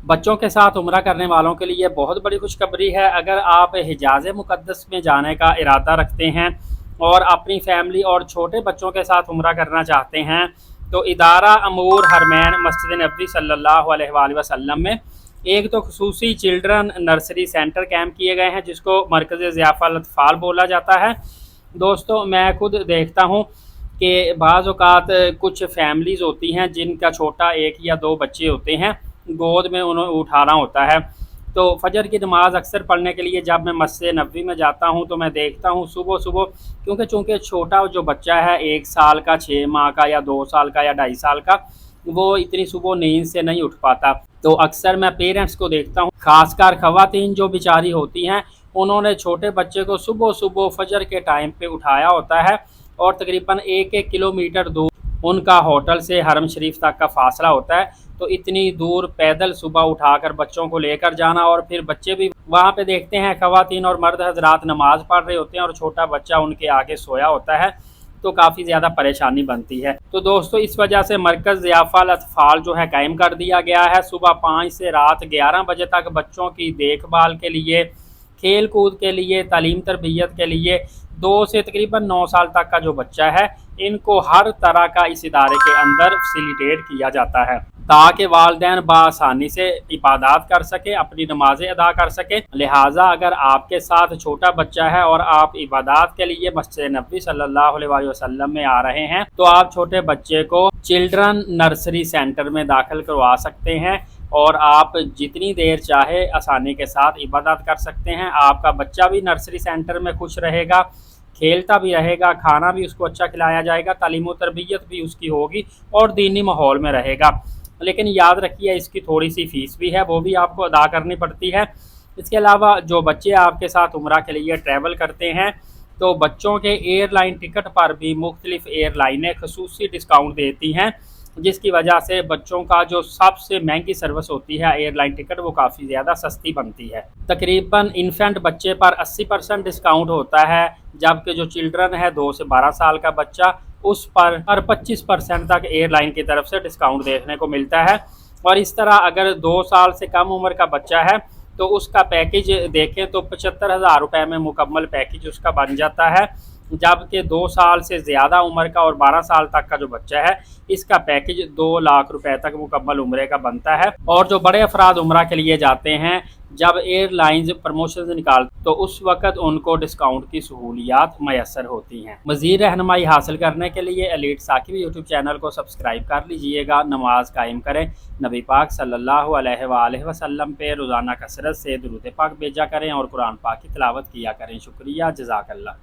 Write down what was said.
بچوں کے ساتھ عمرہ کرنے والوں کے لیے بہت بڑی خوشخبری ہے۔ اگر آپ حجاز مقدس میں جانے کا ارادہ رکھتے ہیں اور اپنی فیملی اور چھوٹے بچوں کے ساتھ عمرہ کرنا چاہتے ہیں تو ادارہ امور حرمین مسجد نبوی صلی اللہ علیہ وآلہ وسلم میں ایک تو خصوصی چلڈرن نرسری سینٹر قائم کیے گئے ہیں جس کو مرکز ضیافہ الاطفال بولا جاتا ہے۔ دوستو میں خود دیکھتا ہوں کہ بعض اوقات کچھ فیملیز ہوتی ہیں جن کا چھوٹا ایک یا دو بچے ہوتے ہیں، گود میں انہیں اٹھانا ہوتا ہے، تو فجر کی نماز اکثر پڑھنے کے لیے جب میں مسجد نبوی میں جاتا ہوں تو میں دیکھتا ہوں صبح صبح، چونکہ چھوٹا جو بچہ ہے 1 سال کا، 6 ماہ کا یا 2 سال کا یا 2.5 سال کا، وہ اتنی صبح نیند سے نہیں اٹھ پاتا، تو اکثر میں پیرنٹس کو دیکھتا ہوں، خاص کر خواتین جو بیچاری ہوتی ہیں، انہوں نے چھوٹے بچے کو صبح صبح فجر کے ٹائم پہ اٹھایا ہوتا ہے، اور تقریباً 1 کلومیٹر دور ان کا ہوٹل سے حرم شریف تک کا فاصلہ ہوتا ہے، تو اتنی دور پیدل صبح اٹھا کر بچوں کو لے کر جانا، اور پھر بچے بھی وہاں پہ دیکھتے ہیں خواتین اور مرد حضرات نماز پڑھ رہے ہوتے ہیں اور چھوٹا بچہ ان کے آگے سویا ہوتا ہے، تو کافی زیادہ پریشانی بنتی ہے۔ تو دوستو اس وجہ سے مرکز ضیافہ الاطفال جو ہے قائم کر دیا گیا ہے، صبح 5 سے رات 11 بجے تک بچوں کی دیکھ بھال کے لیے، کھیل کود کے لیے، تعلیم تربیت کے لیے، 2 سے تقریباً 9 سال تک کا جو بچہ ہے ان کو ہر طرح کا اس ادارے کے اندر فیسیلیٹیٹ کیا جاتا ہے تاکہ والدین بآسانی سے عبادات کر سکیں، اپنی نمازیں ادا کر سکیں۔ لہٰذا اگر آپ کے ساتھ چھوٹا بچہ ہے اور آپ عبادات کے لیے مسجد نبوی صلی اللہ علیہ وسلم میں آ رہے ہیں تو آپ چھوٹے بچے کو چلڈرن نرسری سینٹر میں داخل کروا سکتے ہیں، اور آپ جتنی دیر چاہے آسانی کے ساتھ عبادات کر سکتے ہیں۔ آپ کا بچہ بھی نرسری سینٹر میں خوش رہے گا، کھیلتا بھی رہے گا، کھانا بھی اس کو اچھا کھلایا جائے گا، تعلیم و تربیت بھی اس کی ہوگی اور دینی ماحول میں رہے گا۔ لیکن یاد رکھیے اس کی تھوڑی سی فیس بھی ہے، وہ بھی آپ کو ادا کرنی پڑتی ہے۔ اس کے علاوہ جو بچے آپ کے ساتھ عمرہ کے لیے ٹریول کرتے ہیں تو بچوں کے ایئر لائن ٹکٹ پر بھی مختلف ایئر لائنیں خصوصی ڈسکاؤنٹ دیتی ہیں، جس کی وجہ سے بچوں کا جو سب سے مہنگی سروس ہوتی ہے ایئر لائن ٹکٹ، وہ کافی زیادہ سستی بنتی ہے۔ تقریباً انفینٹ بچے پر 80% ڈسکاؤنٹ ہوتا ہے، جبکہ جو چلڈرن ہے 2 سے 12 سال کا بچہ، اس پر 25% تک ایئر لائن کی طرف سے ڈسکاؤنٹ دیکھنے کو ملتا ہے۔ اور اس طرح اگر 2 سال سے کم عمر کا بچہ ہے تو اس کا پیکج دیکھیں تو 75,000 روپے میں مکمل پیکج اس کا بن جاتا ہے، جبکہ 2 سال سے زیادہ عمر کا اور 12 سال تک کا جو بچہ ہے اس کا پیکج 2 لاکھ روپے تک مکمل عمرے کا بنتا ہے۔ اور جو بڑے افراد عمرہ کے لیے جاتے ہیں، جب ایئر لائنز پروموشنز نکالتے تو اس وقت ان کو ڈسکاؤنٹ کی سہولیات میسر ہوتی ہیں۔ مزید رہنمائی حاصل کرنے کے لیے ایلیٹ ثاقب یوٹیوب چینل کو سبسکرائب کر لیجئے گا، نماز قائم کریں، نبی پاک صلی اللہ علیہ وآلہ وسلم پہ روزانہ کثرت سے درود پاک بھیجا کریں اور قرآن پاک کی تلاوت کیا کریں۔ شکریہ، جزاک اللہ۔